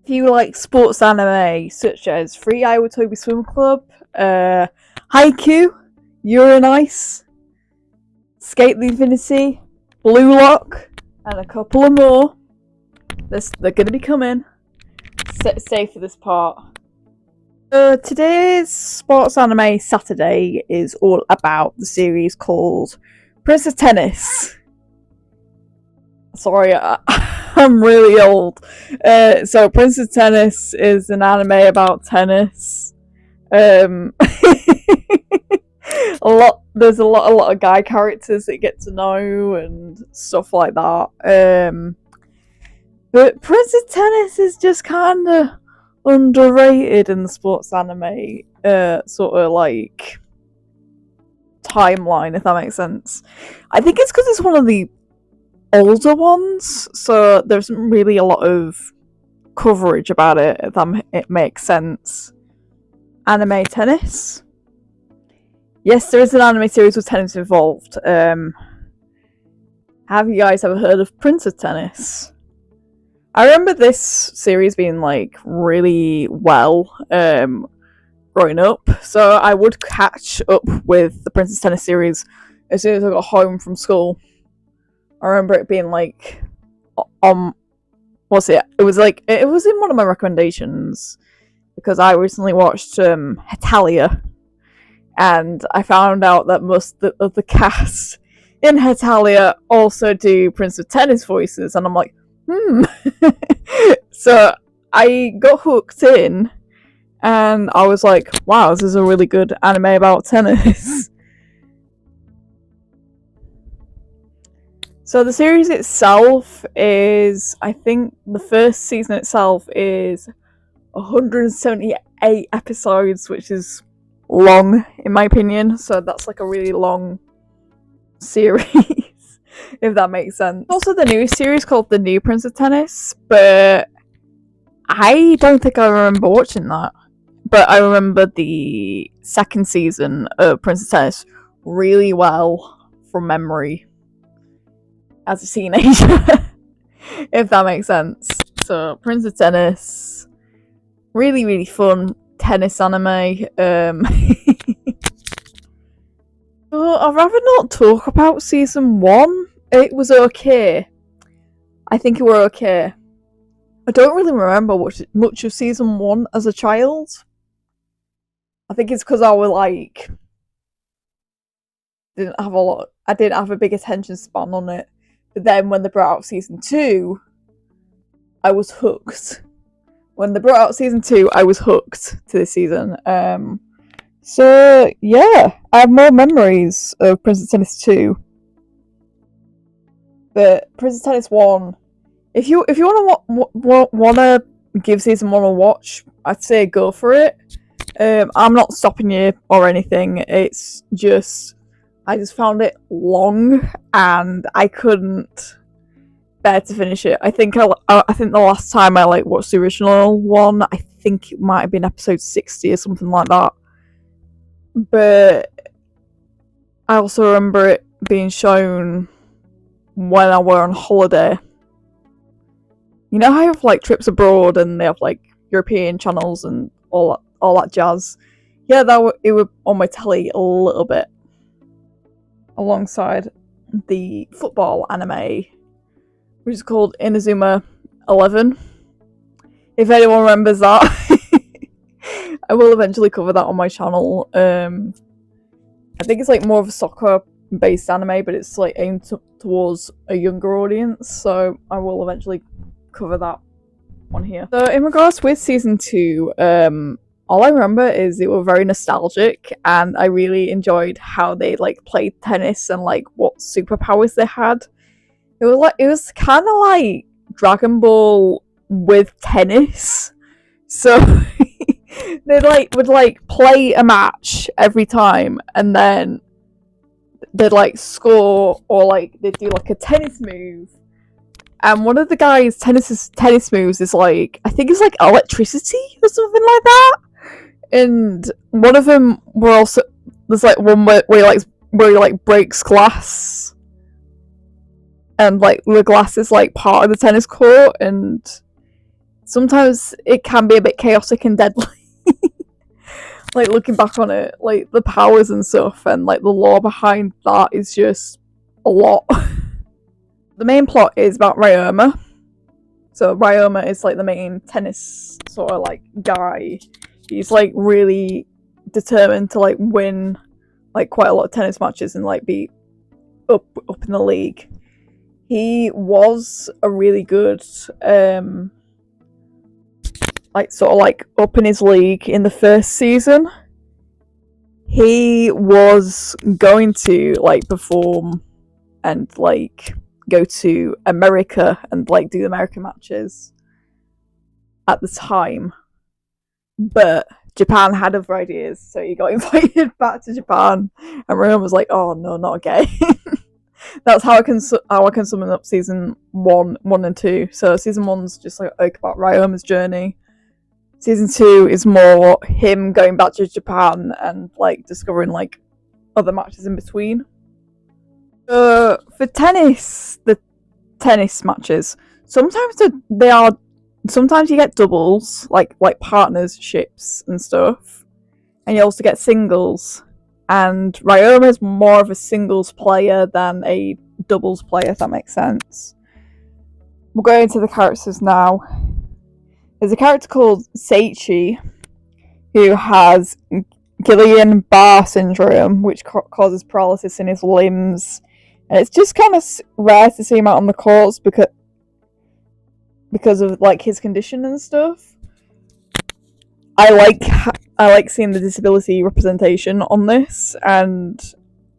If you like sports anime such as Free Iwatobi Swim Club, Haikyuu, Yuri on Ice, Skate the Infinity, Blue Lock, and a couple of more, they're going to be coming. Stay for this part. Today's Sports Anime Saturday is all about the series called Princess Tennis. Sorry, I'm really old. So Princess Tennis is an anime about tennis. There's a lot of guy characters that you get to know and stuff like that. But Princess Tennis is just kind of underrated in the sports anime sort of like timeline, if that makes sense. I think it's because it's one of the older ones, so there isn't really a lot of coverage about it, if it makes sense. Anime tennis. Yes, there is an anime series with tennis involved. Have you guys ever heard of Princess Tennis? I remember this series being like really well growing up, so I would catch up with the Princess Tennis series as soon as I got home from school. I remember it being like what's it? It was in one of my recommendations because I recently watched Hetalia, and I found out that most of the cast in Hetalia also do Princess Tennis voices, and I'm like, So I got hooked in, and I was like, wow, this is a really good anime about tennis. So the series itself is, I think the first season itself is 178 episodes, which is long in my opinion. So that's like a really long series, if that makes sense. Also the newest series called The New Princess Tennis, but I don't think I remember watching that. But I remember the second season of Princess Tennis really well from memory as a teenager, if that makes sense. So Princess Tennis, really, really fun tennis anime. So I'd rather not talk about season 1. It was okay. I think it were okay. I don't really remember much of season 1 as a child. I think it's because I was like, I didn't have a big attention span on it. But then when they brought out season 2, I was hooked. When they brought out season 2, I was hooked to this season. So yeah, I have more memories of Princess Tennis 2. But Princess Tennis 1, if you wanna give season 1 a watch, I'd say go for it. I'm not stopping you or anything. It's just I just found it long and I couldn't bear to finish it. I think the last time I watched the original one, I think it might have been episode 60 or something like that. But I also remember it being shown when I were on holiday. You know how you have trips abroad and they have European channels and all that jazz? Yeah, it was on my telly a little bit, alongside the football anime, which is called Inazuma 11. If anyone remembers that, I will eventually cover that on my channel. I think it's more of a soccer-based anime, but it's aimed towards a younger audience, so I will eventually cover that on here. So in regards with season 2, all I remember is it was very nostalgic, and I really enjoyed how they played tennis and what superpowers they had. It was kind of like Dragon Ball with tennis. So they would play a match every time, and then they'd score, or they'd do a tennis move. And one of the guys' tennis moves is I think it's electricity or something like that. And one of them were also, there's one where he breaks glass, and the glass is part of the tennis court, and sometimes it can be a bit chaotic and deadly. Like, looking back on it, like, the powers and stuff and, like, the lore behind that is just a lot. The main plot is about Ryoma. So Ryoma is, like, the main tennis sort of, like, guy. He's, like, really determined to, like, win, like, quite a lot of tennis matches and, like, be up in the league. He was a really good, like, sort of, like, up in his league in the first season. He was going to, like, perform and, like, go to America and, like, do the American matches at the time. But Japan had other ideas, so he got invited back to Japan, and Ryan was like, "Oh no, not again." That's how I can sum up season 1 and 2. So season 1's just like about Ryoma's journey. Season 2 is more him going back to Japan and like discovering like other matches in between. For tennis, the tennis matches sometimes sometimes you get doubles, like partnerships and stuff, and you also get singles. And Ryoma is more of a singles player than a doubles player, if that makes sense. We'll go into the characters now. There's a character called Seichi, who has Guillain-Barré syndrome, which causes paralysis in his limbs. And it's just kind of rare to see him out on the courts because of like his condition and stuff. I like seeing the disability representation on this, and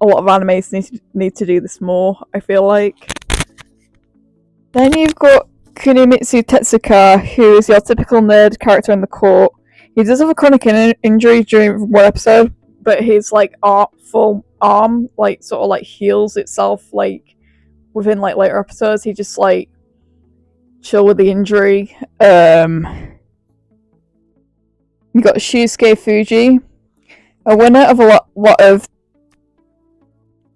a lot of animes need to do this more, I feel like. Then you've got Kunimitsu Tetsuka, who is your typical nerd character in the court. He does have a chronic injury during one episode, but his like full arm like sort of like heals itself like within like later episodes. He just like chill with the injury. You got Shusuke Fuji, a winner of a lot of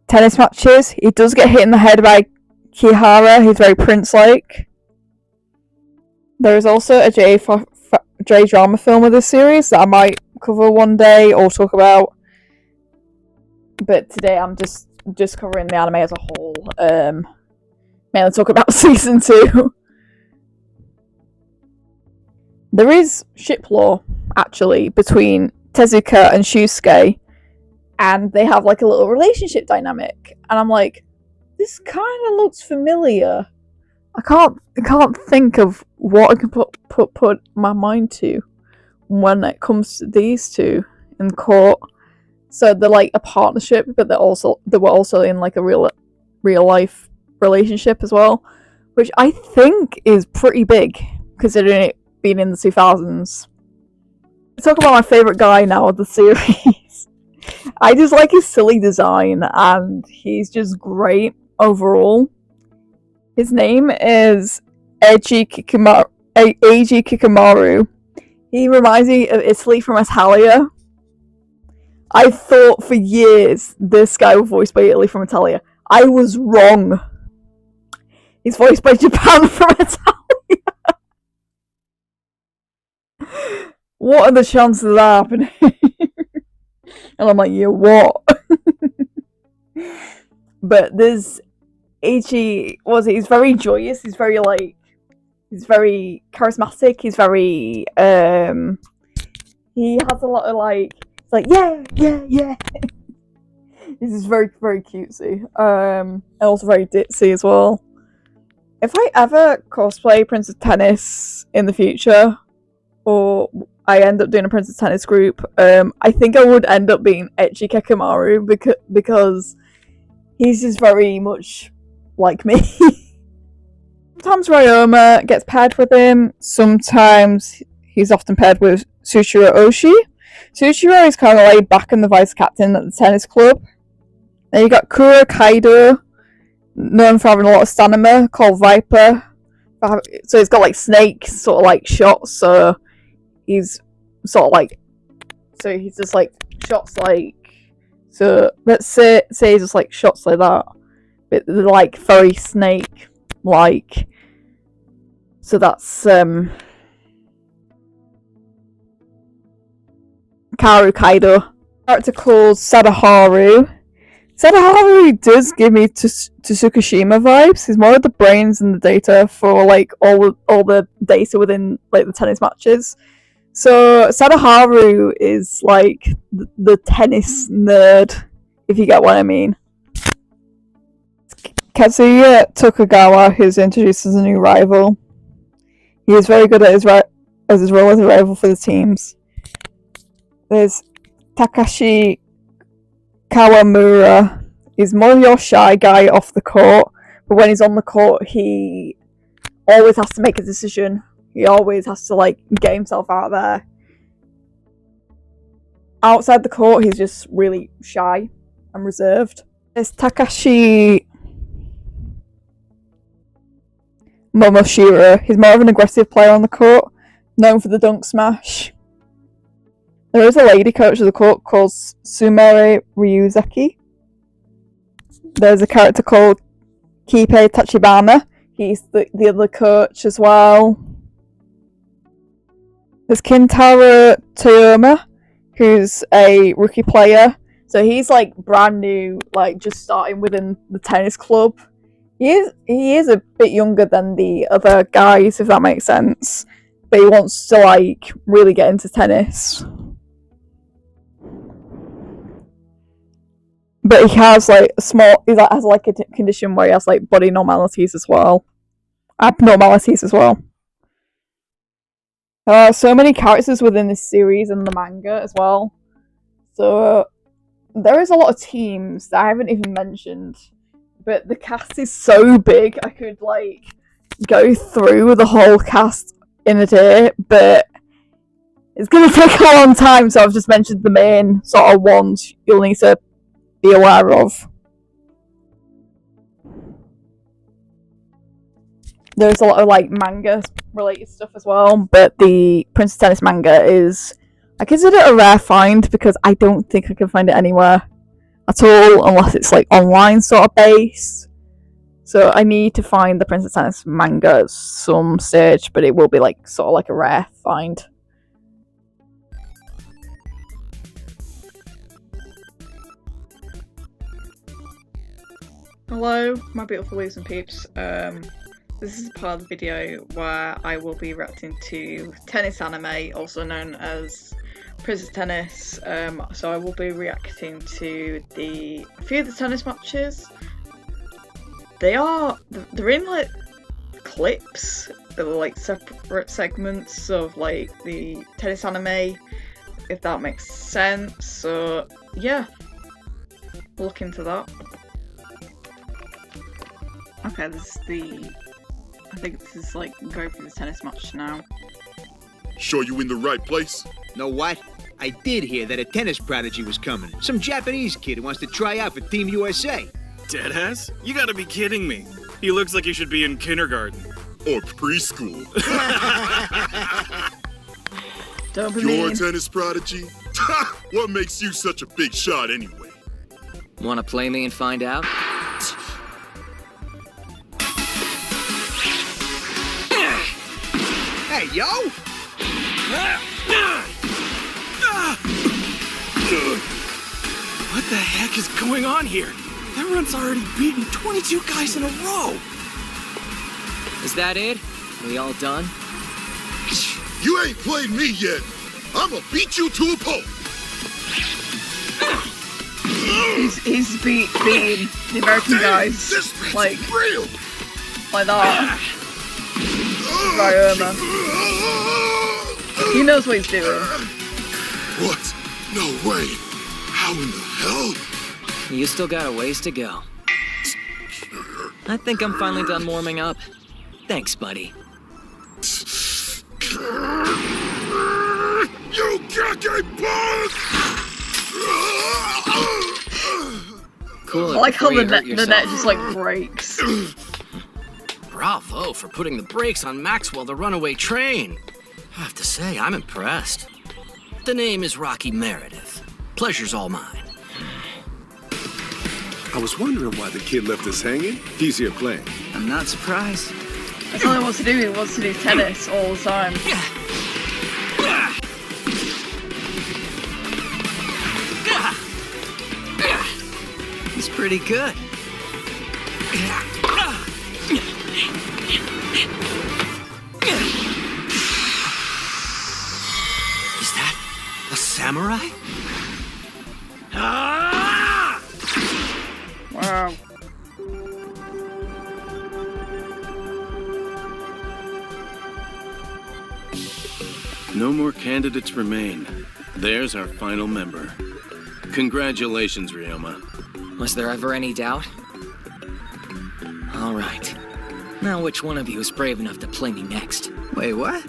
tennis matches. He does get hit in the head by Kihara. He's very prince-like. There is also a J-drama film of this series that I might cover one day or talk about. But today I'm just covering the anime as a whole. Mainly talk about season 2. There is ship lore, actually, between Tezuka and Shusuke, and they have like a little relationship dynamic. And I'm like, this kind of looks familiar. I can't think of what I can put my mind to when it comes to these two in court. So they're like a partnership, but they were also in like a real life relationship as well, which I think is pretty big considering it being in the 2000s. Let's talk about my favourite guy now of the series. I just like his silly design, and he's just great overall. His name is Eiji Kikamaru. He reminds me of Italy from Italia. I thought for years this guy was voiced by Italy from Italia. I was wrong. He's voiced by Japan from Italia. What are the chances of that happening? And I'm like, yeah, what? But there's Ichi, he's very joyous, he's very charismatic, he's very, he has a lot of it's like, yeah. This is very, very cutesy. And also very ditzy as well. If I ever cosplay Princess Tennis in the future, or I end up doing a Princess Tennis group, I think I would end up being Eiji Kikamaru because he's just very much like me. Sometimes Ryoma gets paired with him, sometimes he's often paired with Tsuchiro Oshi. Tsuchiro is kind of laid back and the vice captain at the tennis club. Then you got Kuro Kaido, known for having a lot of stamina, called Viper. So he's got like snake sort of like shots, so he's sort of like, so he's just like shots like, so let's say he's just like shots like that, but they're like very snake like. So that's Hikaru Kaido. Character called Sadaharu. Sadaharu does give me Tsukishima vibes. He's more of the brains and the data for like all the data within like the tennis matches. So Sadaharu is like the tennis nerd, if you get what I mean. Kazuya Tokugawa, who's introduced as a new rival. He is very good at his role as a rival for the teams. There's Takashi Kawamura. He's more of your shy guy off the court, but when he's on the court, he always has to make a decision. He always has to like get himself out there. Outside the court, he's just really shy and reserved. There's Takashi Momoshiro. He's more of an aggressive player on the court, known for the dunk smash. There is a lady coach of the court called Sumere Ryuzaki. There's a character called Kipe Tachibana. He's the other coach as well. There's Kintaro Toyoma, who's a rookie player. So he's like brand new, like just starting within the tennis club. He is a bit younger than the other guys, if that makes sense. But he wants to like really get into tennis. But he has like has like a condition where he has like body abnormalities as well. There are so many characters within this series and the manga as well. So there is a lot of teams that I haven't even mentioned. But the cast is so big, I could like go through the whole cast in a day, but it's going to take a long time, so I've just mentioned the main sort of ones you'll need to be aware of. There's a lot of like manga related stuff as well, but the Princess Tennis manga is, I consider it a rare find because I don't think I can find it anywhere at all unless it's like online sort of based. So I need to find the Princess Tennis manga at some stage, but it will be like sort of like a rare find. Hello, my beautiful leaves and peeps. This is part of the video where I will be reacting to tennis anime, also known as Princess Tennis. So I will be reacting to a few of the tennis matches. They're in like clips, they're like separate segments of like the tennis anime, if that makes sense. So yeah, look into that. Okay, I think this is like going through the tennis match now. Sure you in the right place? Know what? I did hear that a tennis prodigy was coming. Some Japanese kid who wants to try out for Team USA. Deadass? You gotta be kidding me. He looks like he should be in kindergarten. Or preschool. Don't be You're mean. a tennis prodigy? What makes you such a big shot anyway? Wanna play me and find out? Hey, yo! What the heck is going on here? That run's already beaten 22 guys in a row. Is that it? We all done? You ain't played me yet. I'ma beat you to a pulp. He's beating the American guys This like real. that. Ryoma. He knows what he's doing. What? No way. How in the hell? You still got a ways to go. I think I'm finally done warming up. Thanks, buddy. You cocky punk! Cool. I like how before the you hurt net yourself. just like breaks. Bravo for putting the brakes on Maxwell the runaway train. I have to say, I'm impressed. The name is Rocky Meredith. Pleasure's all mine. I was wondering why the kid left us hanging. He's here playing. I'm not surprised. That's all he wants to do. He wants to do tennis all the time. pretty good. Is that a samurai? Wow. No more candidates remain. There's our final member. Congratulations, Ryoma. Was there ever any doubt? All right. Now which one of you is brave enough to play me next? Wait, what?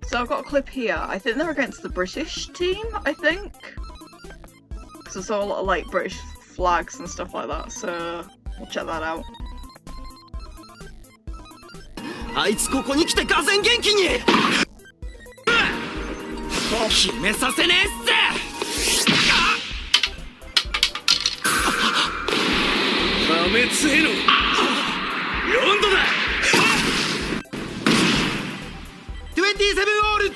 So I've got a clip here. I think they're against the British team, I think. Because I saw a lot of like British flags and stuff like that, so we'll check that out. あいつここに来てがぜん元気に決めさせねえっす破滅への4度だ27オール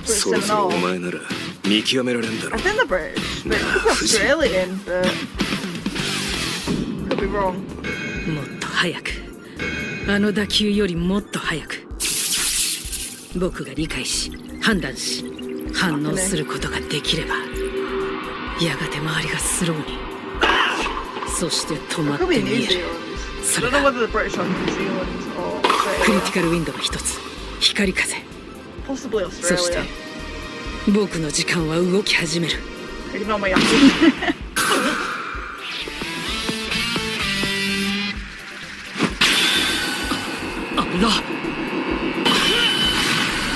そろそろお前なら見極められんだろ I think they're British, but it could be Australian, but could be wrong. もっと早くあの打球よりもっと早く僕が理解し判断し反応することができればやがて周りがスローにそして止まって見えるそれがクリティカルウィンドの一つ光風そして僕の時間は動き始める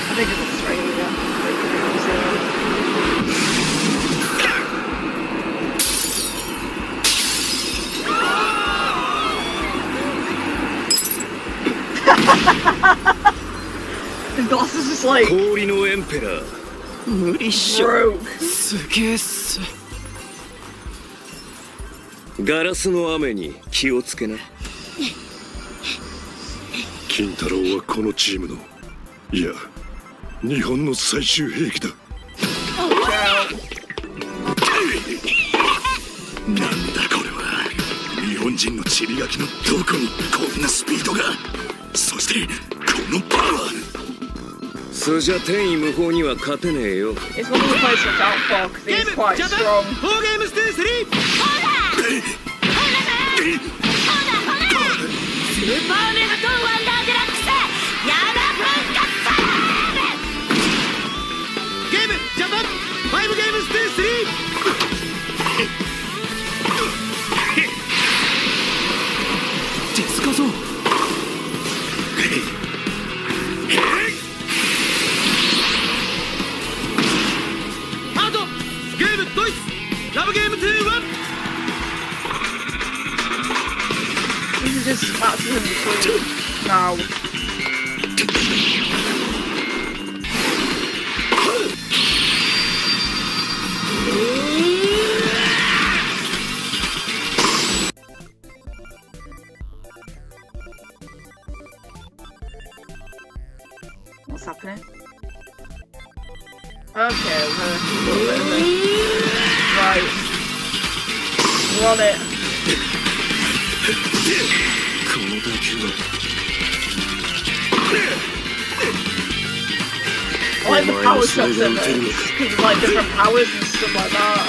I think it's Australia. His glasses just like 氷のエンペラー無理っしょ broke. すげえっすガラスの雨に気をつけな金太郎はこのチームのいや日本の最終兵器だなんだこれは日本人のチビガキのどこにこんなスピードがそしてこのパワーそじゃ天意無法には勝てねえよ It's one of the players to look out for because he's quite strong. 4ゲームステージ3スーパーメガトンワンダーデラックスヤマブンカッパゲームジャパン5ゲームステージ3手塚ぞアウトゲームドイツラブゲーム2-1 This is just matches in between now. What's happening? Okay, right. We're on it. この打球は I like the power shots in it. Because like different powers and stuff like that.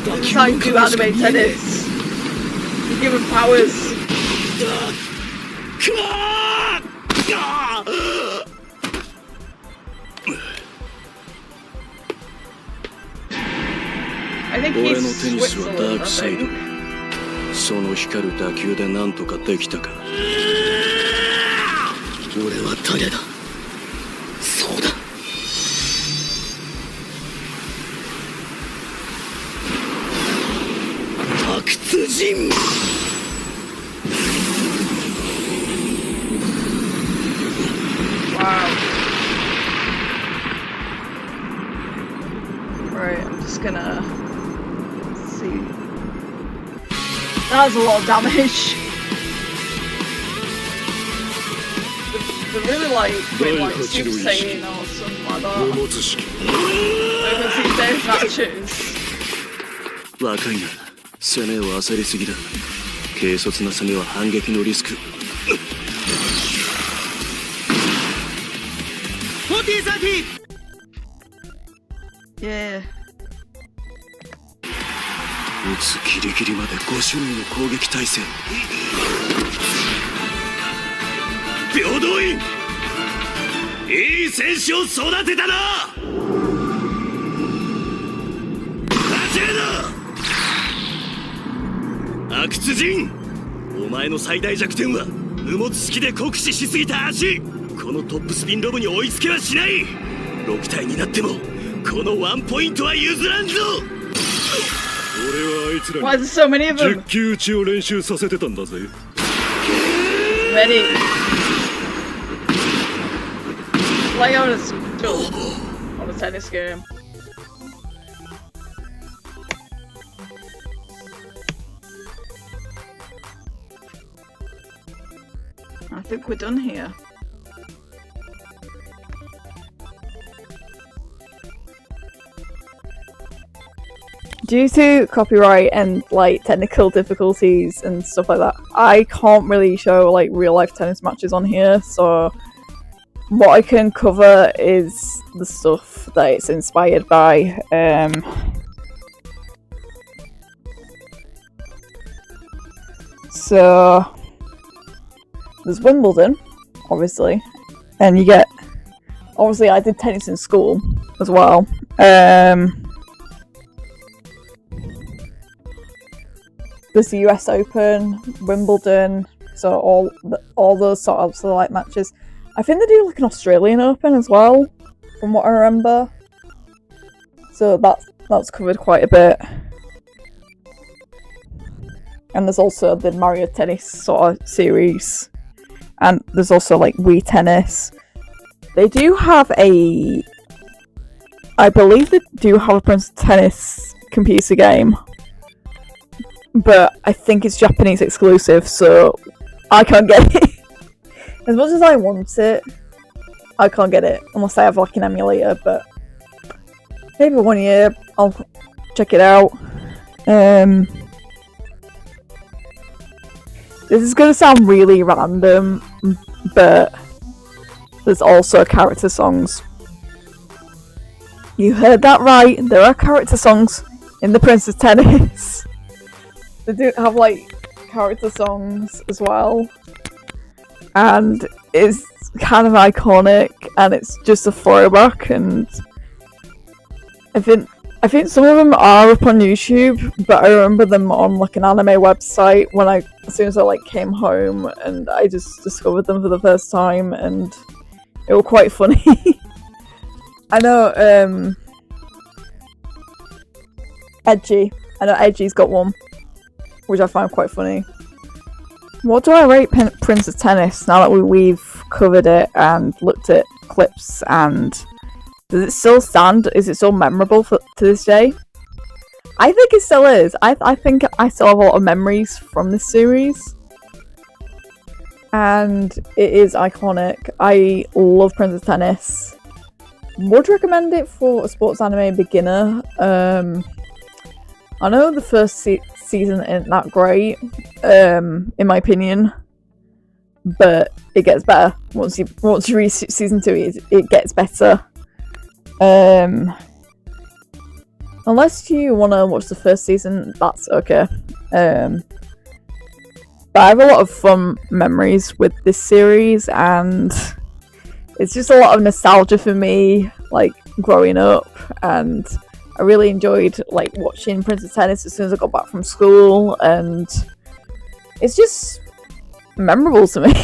This is how you do anime tennis. You give him powers. I think 俺の he's テニスはダー Switzerland, ク I サイド think. その光る打球でなんとかできたか俺は誰だそうだ悪人 Wow. Right, I'm just gonna see. That was a lot of damage. The I really like when like Super Saiyan or something like that. 無物式 I can see those matches. 若いな攻めを焦りすぎだ軽率な攻めは反撃のリスク40-30! Yeah. 撃つギリギリまで5種類の攻撃耐性平等院いい選手を育てたな立ちだ阿久津陣お前の最大弱点は無物式で酷使しすぎた足このトップスピンロブに追いつけはしない6体になってもこのワンポイントは譲らんぞ俺はあいつら Why is there so many of them? 10球打ちを練習させてたんだぜ Many. Like on a school, on a tennis game. I think we're done here. Due to copyright and like technical difficulties and stuff like that, I can't really show like real life tennis matches on here, so what I can cover is the stuff that it's inspired by. So there's Wimbledon, obviously, and you get obviously I did tennis in school as well. There's the US Open, Wimbledon, so all those sort of like matches. I think they do like an Australian Open as well, from what I remember. So that's covered quite a bit. And there's also the Mario Tennis sort of series, and there's also like Wii Tennis. They do have I believe they do have a Princess Tennis computer game. But I think it's Japanese exclusive, so I can't get it. As much as I want it, I can't get it unless I have like an emulator, but maybe one year I'll check it out. This is gonna sound really random, but there's also character songs. You heard that right, there are character songs in the Princess Tennis. They do have like character songs as well, and it's kind of iconic, and it's just a throwback. And I think some of them are up on YouTube, but I remember them on like an anime website as soon as I like came home, and I just discovered them for the first time, and it was quite funny. I know Edgy's got one, which I find quite funny. What do I rate Princess Tennis now that we've covered it and looked at clips, and does it still stand? Is it still memorable to this day? I think it still is. I think I still have a lot of memories from this series, and it is iconic. I love Princess Tennis. Would recommend it for a sports anime beginner. I know the first season isn't that great, in my opinion, but it gets better once you reach season 2. It gets better. Unless you want to watch the first season, that's okay. But I have a lot of fun memories with this series, and it's just a lot of nostalgia for me, like growing up, and I really enjoyed like watching Princess Tennis as soon as I got back from school, and it's just memorable to me.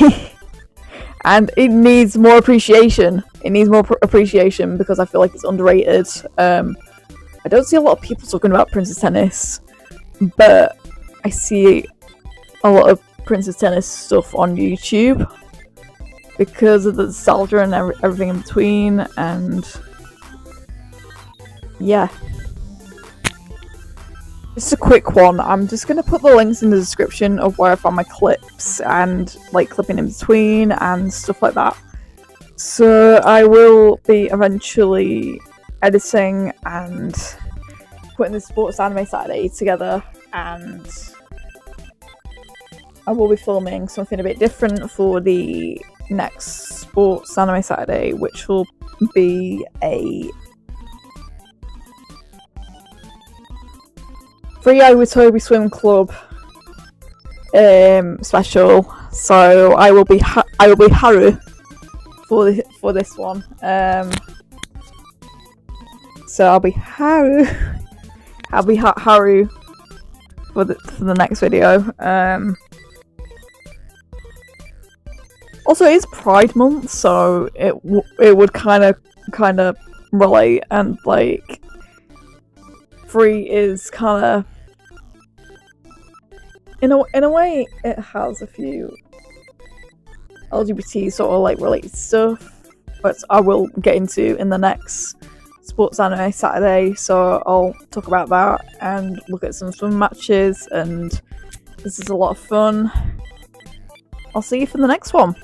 And it needs more appreciation. It needs more appreciation because I feel like it's underrated. I don't see a lot of people talking about Princess Tennis, but I see a lot of Princess Tennis stuff on YouTube because of the nostalgia and everything in between, and yeah. Just a quick one. I'm just going to put the links in the description of where I found my clips and like clipping in between and stuff like that. So I will be eventually editing and putting the Sports Anime Saturday together, and I will be filming something a bit different for the next Sports Anime Saturday, which will be a free iwatobi swim club special. So I will be Haru for this one. So I'll be Haru. I'll be Haru for the next video. Also, it is Pride Month, so it would kind of relate, and like free is kind of in a way it has a few LGBT sort of like related stuff, but I will get into in the next Sports Anime Saturday, so I'll talk about that and look at some swim matches, and this is a lot of fun. I'll see you for the next one.